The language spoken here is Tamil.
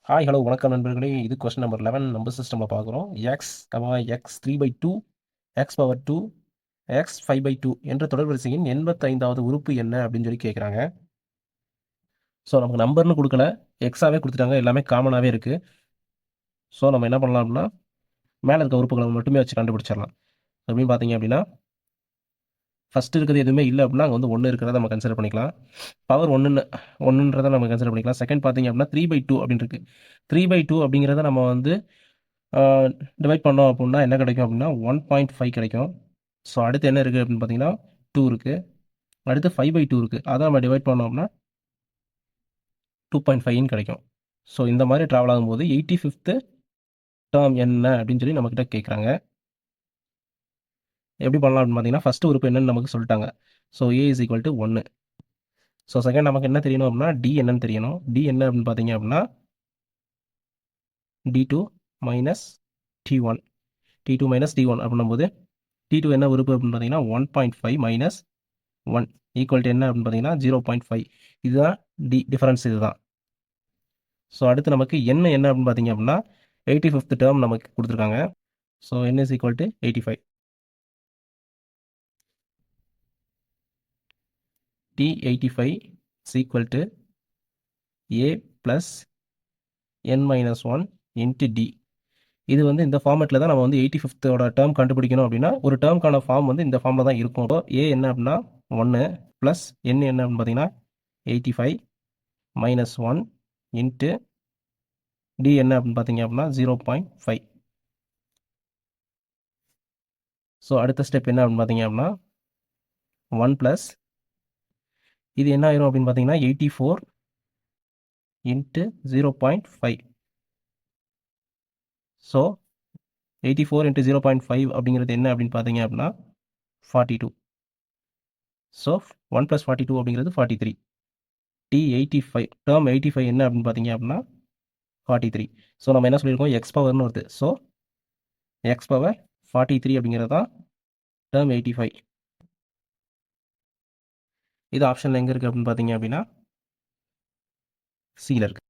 ஹாய் ஹலோ வணக்கம் நண்பர்களே. இது கொஸ்டின் நம்பர் 11 நம்பர் சிஸ்டமில் பார்க்குறோம். X X 3/2 X power 2 X 5/2 என்ற தொடர்வரிசையின் 85வது உறுப்பு என்ன அப்படின்னு சொல்லி கேட்குறாங்க. ஸோ நமக்கு நம்பர்னு கொடுக்கல, எக்ஸாவே கொடுத்துட்டாங்க, எல்லாமே காமனாகவே இருக்குது. ஸோ நம்ம என்ன பண்ணலாம் அப்படின்னா மேலே இருக்க உறுப்புகளை மட்டுமே வச்சு கண்டுபிடிச்சிடலாம். அப்படின்னு பார்த்தீங்க அப்படின்னா ஃபஸ்ட்டு இருக்கிறது எதுவுமே இல்லை அப்படின்னா அங்கே வந்து 1 இருக்கிறத நம்ம கன்சிடர் பண்ணிக்கலாம். பவர் ஒன்றுன்றதை நம்ம கன்சிடர் பண்ணிக்கலாம். செகண்ட் பார்த்தீங்க அப்படின்னா 3/2 அப்படின்னு இருக்குது. 3/2 அப்படிங்கிறத நம்ம வந்து டிவைட் பண்ணோம் அப்படின்னா என்ன கிடைக்கும் அப்படின்னா 1.5 கிடைக்கும். ஸோ அடுத்து என்ன இருக்குது அப்படின்னு பார்த்தீங்கன்னா 2 இருக்குது. அடுத்து 5/2 இருக்குது. அதை நம்ம டிவைட் பண்ணோம் அப்படின்னா 2.5 கிடைக்கும். ஸோ இந்த மாதிரி ட்ராவல் ஆகும்போது 85th டேர்ம் என்ன அப்படின்னு சொல்லி நம்மக்கிட்ட கேட்குறாங்க. எப்படி பண்ணலாம் அப்படின்னு பார்த்தீங்கன்னா ஃபஸ்ட்டு உறுப்பு என்னன்னு நமக்கு சொல்லிட்டாங்க. So A is equal to 1. So second நமக்கு என்ன தெரியணும் அப்படின்னா டி என்னன்னு தெரியணும். டி என்ன அப்படின்னு பார்த்தீங்க அப்படின்னா d2 minus t1 t2 minus t1 அப்படின்னும் போது t2 என்ன உறுப்பு அப்படின்னு பார்த்தீங்கன்னா 1.5 மைனஸ் 1 ஈக்குவல் டு என்ன அப்படின்னு பார்த்தீங்கன்னா 0.5. இதுதான் டிஃபரன்ஸ் இதுதான். ஸோ அடுத்து நமக்கு என்ன அப்படின்னு பார்த்தீங்க அப்படின்னா 85th டேர்ம் நமக்கு கொடுத்துருக்காங்க. So n is equal to 85. t85 is equal to a plus n minus 1 into d. இது வந்து இந்த ஃபார்மேட்டில் தான் நம்ம வந்து 85th டேர்ம் கண்டுபிடிக்கணும் அப்படின்னா ஒரு டேர்ம்க்கான ஃபார்ம் வந்து இந்த ஃபார்மில் தான் இருக்கும். ஸோ ஏ என்ன அப்படின்னா 1 ப்ளஸ் n என்ன அப்படின்னு பார்த்தீங்கன்னா 85 மைனஸ் 1 இன்ட்டு டி என்ன அப்படின்னு பார்த்தீங்க அப்படின்னா 0.5. ஸோ அடுத்த ஸ்டெப் என்ன அப்படின்னு பார்த்தீங்க அப்படின்னா 1 ப்ளஸ் இது என்ன ஆயிரும் அப்படின்னு பார்த்தீங்கன்னா 84 இன்ட்டு 0.5. ஸோ 84 இன்ட்டு 0.5 அப்படிங்கிறது என்ன அப்படின்னு பார்த்தீங்க அப்படின்னா 42. ஸோ 1 ப்ளஸ் 42 அப்படிங்கிறது 43. t85 டேர்ம் 85 என்ன அப்படின்னு பார்த்தீங்க அப்படின்னா 43. ஸோ நம்ம என்ன சொல்லியிருக்கோம் எக்ஸ் பவர்னு வருது. ஸோ எக்ஸ் பவர் 43 அப்படிங்கிறது தான் டேர்ம் 85. இது ஆப்ஷனில் எங்கே இருக்குது அப்படின்னு பார்த்தீங்க அப்படின்னா சியில் இருக்குது.